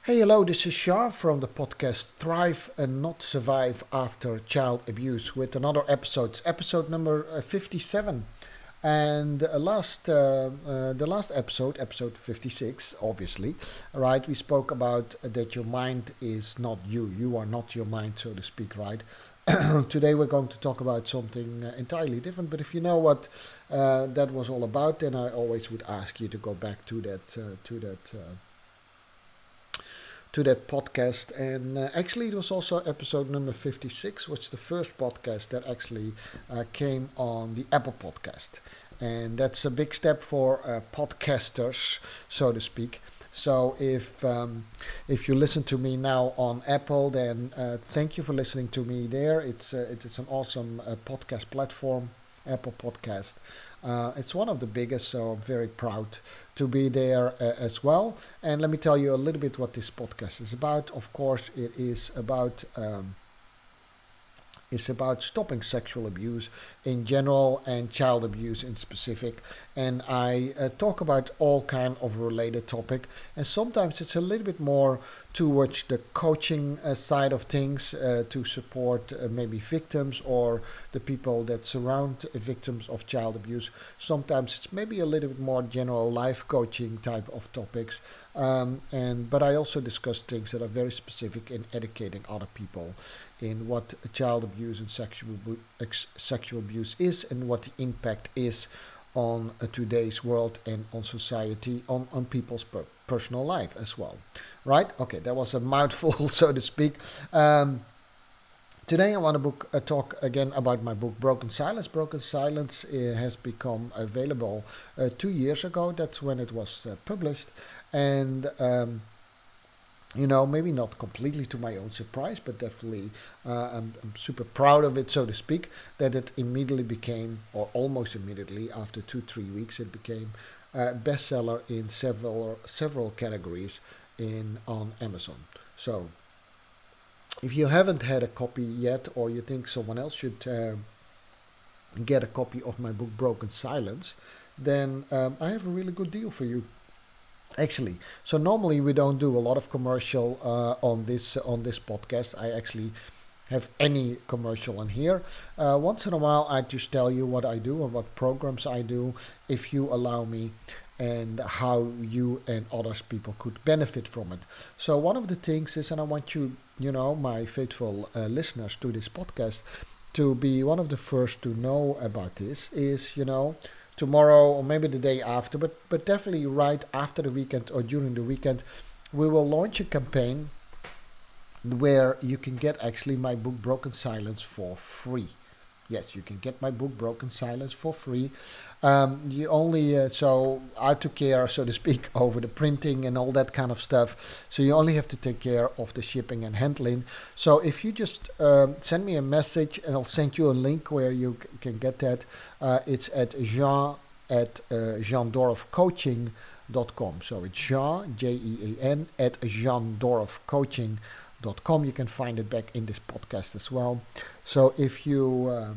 Hey, hello, this is Shah from the podcast Thrive and Not Survive After Child Abuse with another episode. It's episode number 57. And the last episode, episode 56, obviously, right? We spoke about that your mind is not you. You are not your mind, so to speak, right? Today we're going to talk about something entirely different. But if you know what that was all about, then I always would ask you to go back to that podcast. And actually, it was also episode number 56, which is the first podcast that actually came on the Apple podcast. And that's a big step for podcasters, so to speak. So if you listen to me now on Apple, then thank you for listening to me there. It's an awesome podcast platform, Apple Podcast. It's one of the biggest, so I'm very proud to be there as well. And let me tell you a little bit what this podcast is about. Of course, it's about stopping sexual abuse in general and child abuse in specific. And I talk about all kind of related topic. And sometimes it's a little bit more towards the coaching side of things to support maybe victims or the people that surround victims of child abuse. Sometimes it's maybe a little bit more general life coaching type of topics. But I also discuss things that are very specific in educating other people in what child abuse and sexual abuse is and what the impact is on today's world and on society, on people's personal life as well. Right? Okay, that was a mouthful, so to speak. Today I want to talk again about my book Broken Silence. Broken Silence has become available 2 years ago. That's when it was published. And maybe not completely to my own surprise, but definitely I'm super proud of it, so to speak, that it immediately became, or almost immediately after 2-3 weeks, it became a bestseller in several categories on Amazon. So if you haven't had a copy yet, or you think someone else should get a copy of my book Broken Silence, then I have a really good deal for you. Actually, so normally we don't do a lot of commercial on this podcast. I actually have any commercial on here. Once in a while, I just tell you what I do and what programs I do, if you allow me, and how you and others people could benefit from it. So one of the things is, and I want you, my faithful listeners to this podcast, to be one of the first to know about this. Is tomorrow or maybe the day after, but definitely right after the weekend or during the weekend, we will launch a campaign where you can get actually my book Broken Silence for free. Yes, you can get my book Broken Silence for free. You only so I took care, so to speak, over the printing and all that kind of stuff. So you only have to take care of the shipping and handling. So if you just send me a message, and I'll send you a link where you can get that. It's at jean@jeandorfcoaching.com. So it's Jean, Jean, at jeandorfcoaching.com. You can find it back in this podcast as well. So if you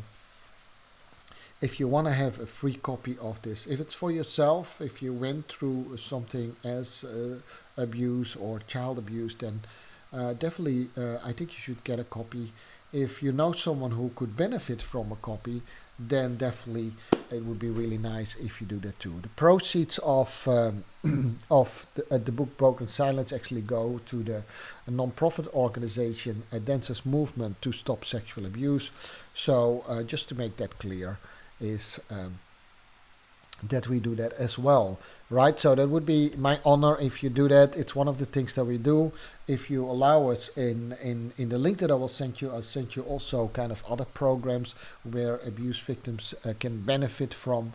want to have a free copy of this, if it's for yourself, if you went through something as abuse or child abuse, then definitely I think you should get a copy. If you know someone who could benefit from a copy, then definitely it would be really nice if you do that too. The proceeds of the book Broken Silence actually go to the non-profit organization Dancers Movement to Stop Sexual Abuse. So just to make that clear, is that we do that as well, right? So that would be my honor if you do that. It's one of the things that we do. If you allow us in the link that I will send you, I'll send you also kind of other programs where abuse victims can benefit from.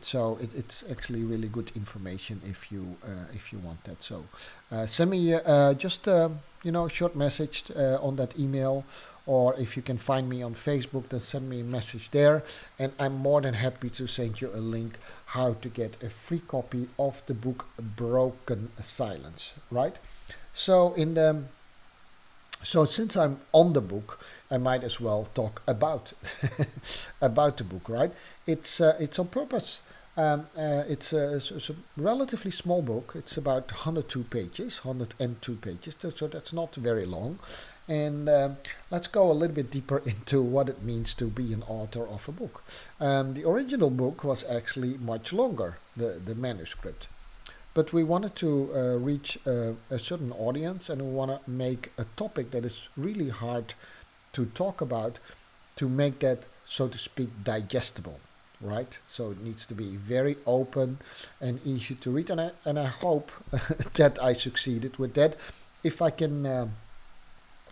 So it's actually really good information if you want that. So send me just a short message on that email. Or if you can find me on Facebook, then send me a message there. And I'm more than happy to send you a link how to get a free copy of the book Broken Silence, right? So since I'm on the book, I might as well talk about about the book, right? It's on purpose. It's a relatively small book. It's about 102 pages, 102 pages, so that's not very long. And let's go a little bit deeper into what it means to be an author of a book. The original book was actually much longer, the manuscript. But we wanted to reach a certain audience, and we want to make a topic that is really hard to talk about, to make that, so to speak, digestible, right? So it needs to be very open and easy to read, and I hope that I succeeded with that. If I can,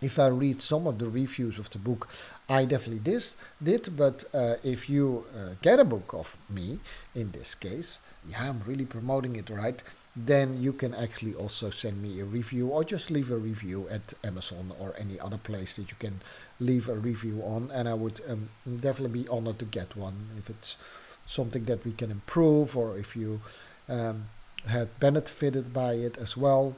if I read some of the reviews of the book, I definitely did. But if you get a book of me, in this case, yeah, I'm really promoting it, right? Then you can actually also send me a review, or just leave a review at Amazon or any other place that you can leave a review on, and I would definitely be honored to get one if it's something that we can improve, or if you have benefited by it as well.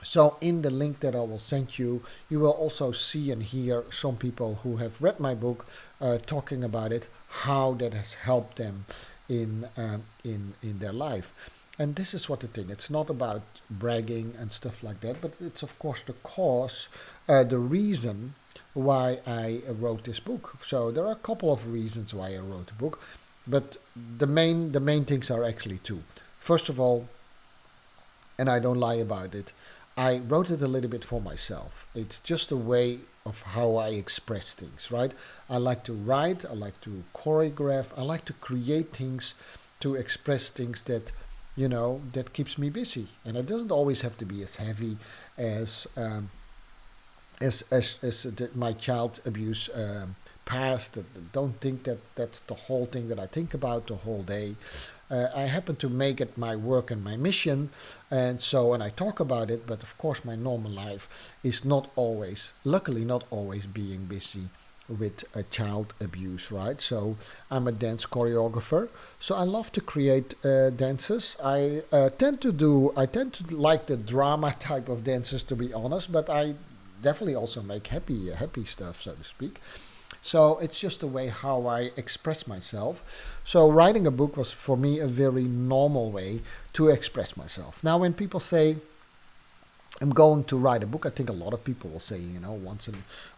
So in the link that I will send you, you will also see and hear some people who have read my book talking about it, how that has helped them in their life. And this is what the thing. It's not about bragging and stuff like that, but it's of course the cause, the reason why I wrote this book. So there are a couple of reasons why I wrote the book, but the main things are actually two. First of all, and I don't lie about it, I wrote it a little bit for myself. It's just a way of how I express things, right? I like to write, I like to choreograph, I like to create things, to express things that, that keeps me busy. And it doesn't always have to be as heavy as my child abuse past. Don't think that that's the whole thing that I think about the whole day. I happen to make it my work and my mission, and I talk about it, but of course my normal life is not always, luckily not always, being busy with child abuse, right? So I'm a dance choreographer, so I love to create dances. I tend to like the drama type of dances, to be honest, but I definitely also make happy stuff, so to speak. So it's just a way how I express myself. So writing a book was for me a very normal way to express myself. Now when people say I'm going to write a book, I think a lot of people will say,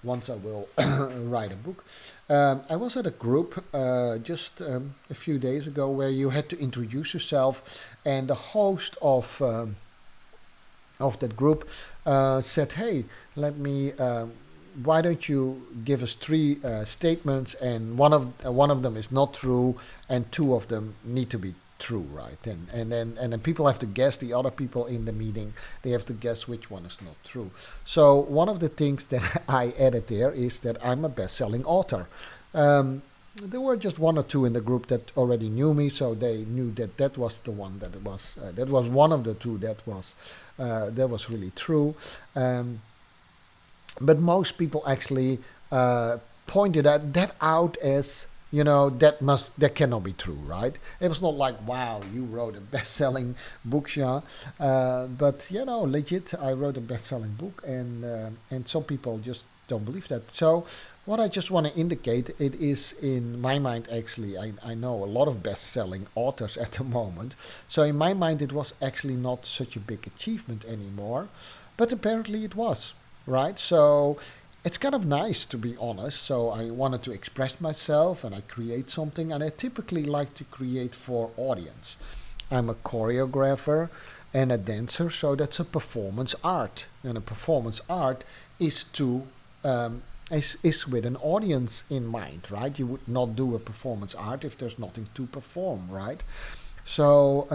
once I will write a book. I was at a group just a few days ago where you had to introduce yourself, and the host of that group said, "Hey, let me. Why don't you give us three statements, and one of them is not true, and two of them need to be true, right?" And then people have to guess. The other people in the meeting, they have to guess which one is not true. So one of the things that I added there is that I'm a best-selling author. There were just one or two in the group that already knew me, so they knew that was the one that was that was one of the two that was really true. But most people actually pointed that out as, that cannot be true, right? It was not like, wow, you wrote a best-selling book, Jean. But legit, I wrote a best-selling book, and some people just don't believe that. So what I just want to indicate, it is in my mind, actually, I know a lot of best-selling authors at the moment. So in my mind, it was actually not such a big achievement anymore, but apparently it was. Right, so it's kind of nice, to be honest. So I wanted to express myself, and I create something, and I typically like to create for audience. I'm a choreographer and a dancer, so that's a performance art, and a performance art is is with an audience in mind, right? You would not do a performance art if there's nothing to perform, right? So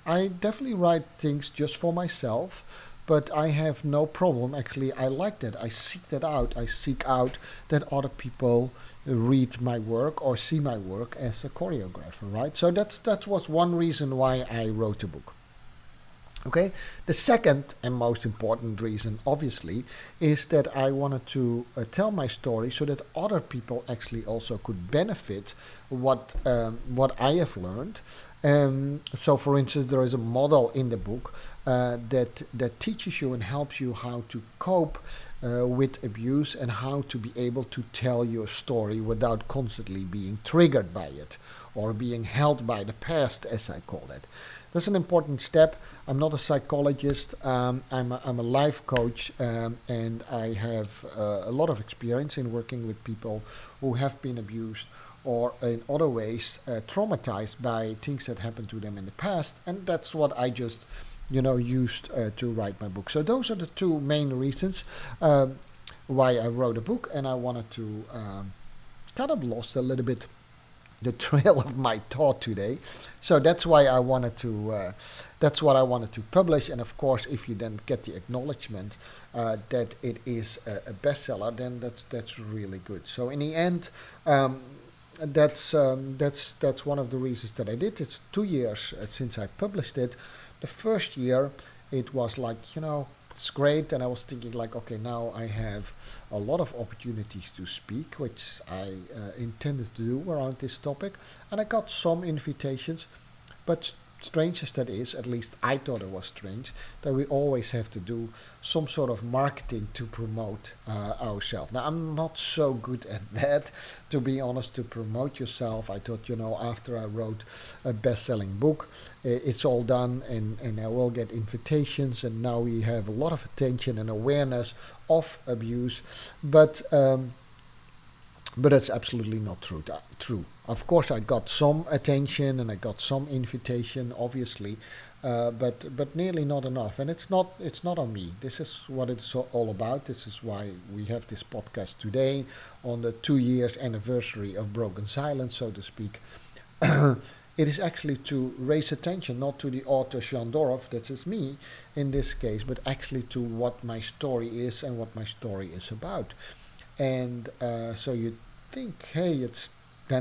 I definitely write things just for myself. But I have no problem. Actually, I like that. I seek that out. I seek out that other people read my work or see my work as a choreographer, right? So that was one reason why I wrote the book. Okay. The second and most important reason, obviously, is that I wanted to tell my story so that other people actually also could benefit what I have learned. So, for instance, there is a model in the book that teaches you and helps you how to cope with abuse and how to be able to tell your story without constantly being triggered by it or being held by the past, as I call it. That's an important step. I'm not a psychologist. I'm a life coach, and I have a lot of experience in working with people who have been abused or in other ways traumatized by things that happened to them in the past. And that's what I just, used to write my book. So those are the two main reasons why I wrote a book, and I wanted to kind of lost a little bit the trail of my thought today. So that's why I wanted to. That's what I wanted to publish. And of course, if you then get the acknowledgement that it is a bestseller, then that's really good. So in the end, that's one of the reasons that I did. It's 2 years since I published it. The first year, it was like it's great, and I was thinking like, okay, now I have a lot of opportunities to speak, which I intended to do around this topic, and I got some invitations, but strange as that is, at least I thought it was strange, that we always have to do some sort of marketing to promote ourselves. Now, I'm not so good at that, to be honest, to promote yourself. I thought, after I wrote a best-selling book, it's all done, and I will get invitations, and now we have a lot of attention and awareness of abuse, but it's absolutely not true. Of course, I got some attention and I got some invitation, obviously, but nearly not enough. And it's not on me. This is what it's all about. This is why we have this podcast today on the 2 years anniversary of Broken Silence, so to speak. It is actually to raise attention, not to the author Jean Dorf, that is me in this case, but actually to what my story is and what my story is about. And so you think, hey, it's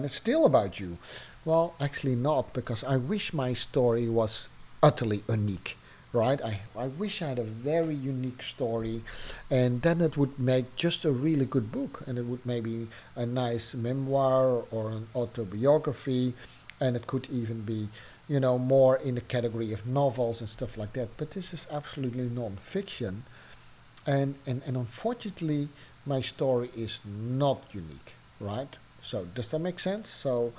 still about you. Well, actually not, because I wish my story was utterly unique, right? I wish I had a very unique story, and then it would make just a really good book, and it would maybe a nice memoir or an autobiography, and it could even be, more in the category of novels and stuff like that. But this is absolutely non-fiction, and unfortunately, my story is not unique, right? So does that make sense? So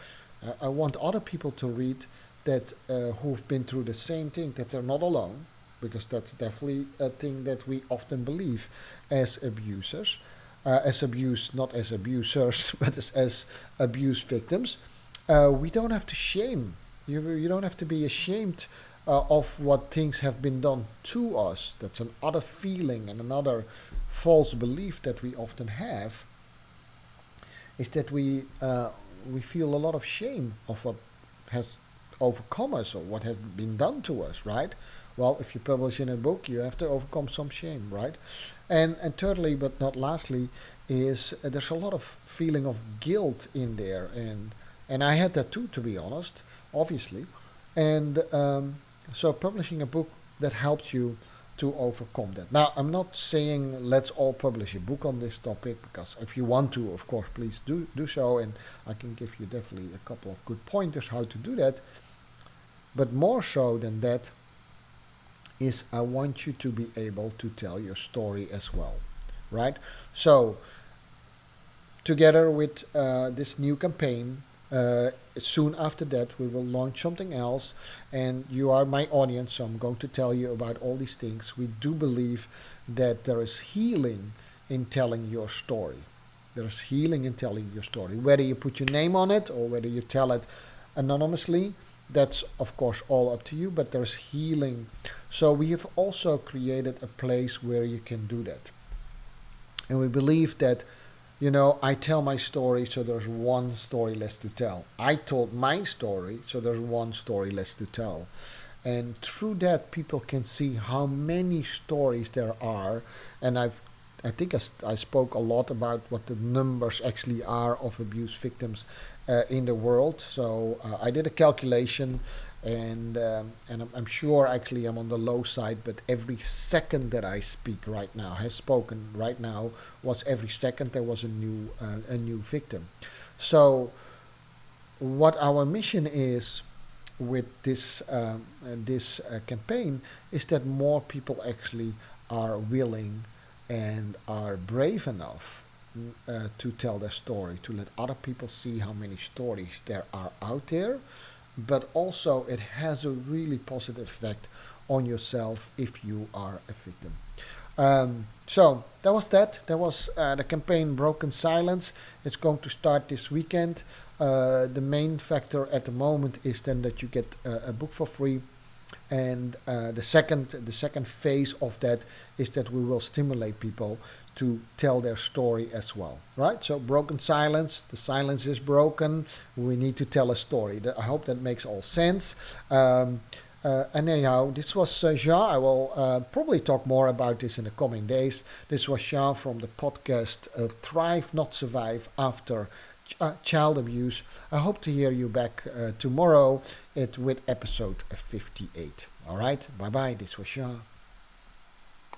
I want other people to read that who've been through the same thing, that they're not alone, because that's definitely a thing that we often believe as abusers, not as abusers, but as abuse victims. We don't have to shame. You don't have to be ashamed of what things have been done to us. That's another feeling and another false belief that we often have, is that we feel a lot of shame of what has overcome us or what has been done to us, right? Well, if you publish in a book, you have to overcome some shame, right? And thirdly, but not lastly, is there's a lot of feeling of guilt in there, and I had that too, to be honest, obviously, and so publishing a book that helps you to overcome that. Now, I'm not saying let's all publish a book on this topic, because if you want to, of course, please do so, and I can give you definitely a couple of good pointers how to do that. But more so than that is I want you to be able to tell your story as well, right? So, together with this new campaign, soon after that we will launch something else, and you are my audience, so I'm going to tell you about all these things. We do believe that there is healing in telling your story. There's healing in telling your story, whether you put your name on it or whether you tell it anonymously. That's of course all up to you, but there's healing. So we have also created a place where you can do that, and we believe that, I tell my story, so there's one story less to tell. I told my story, so there's one story less to tell. And through that, people can see how many stories there are. And I think I spoke a lot about what the numbers actually are of abuse victims in the world. So I did a calculation, and I'm sure actually I'm on the low side, but every second that I speak right now, have spoken right now, was every second there was a new victim. So what our mission is with this campaign is that more people actually are willing and are brave enough to tell their story, to let other people see how many stories there are out there. But also, it has a really positive effect on yourself if you are a victim. So that was that. That was the campaign Broken Silence. It's going to start this weekend. The main factor at the moment is then that you get a book for free, and the second phase of that is that we will stimulate people to tell their story as well, right? So broken silence, the silence is broken. We need to tell a story. I hope that makes all sense. And anyhow, this was Jean. I will probably talk more about this in the coming days. This was Jean from the podcast Thrive Not Survive After Child Abuse. I hope to hear you back tomorrow with episode 58. All right, bye bye. This was Jean.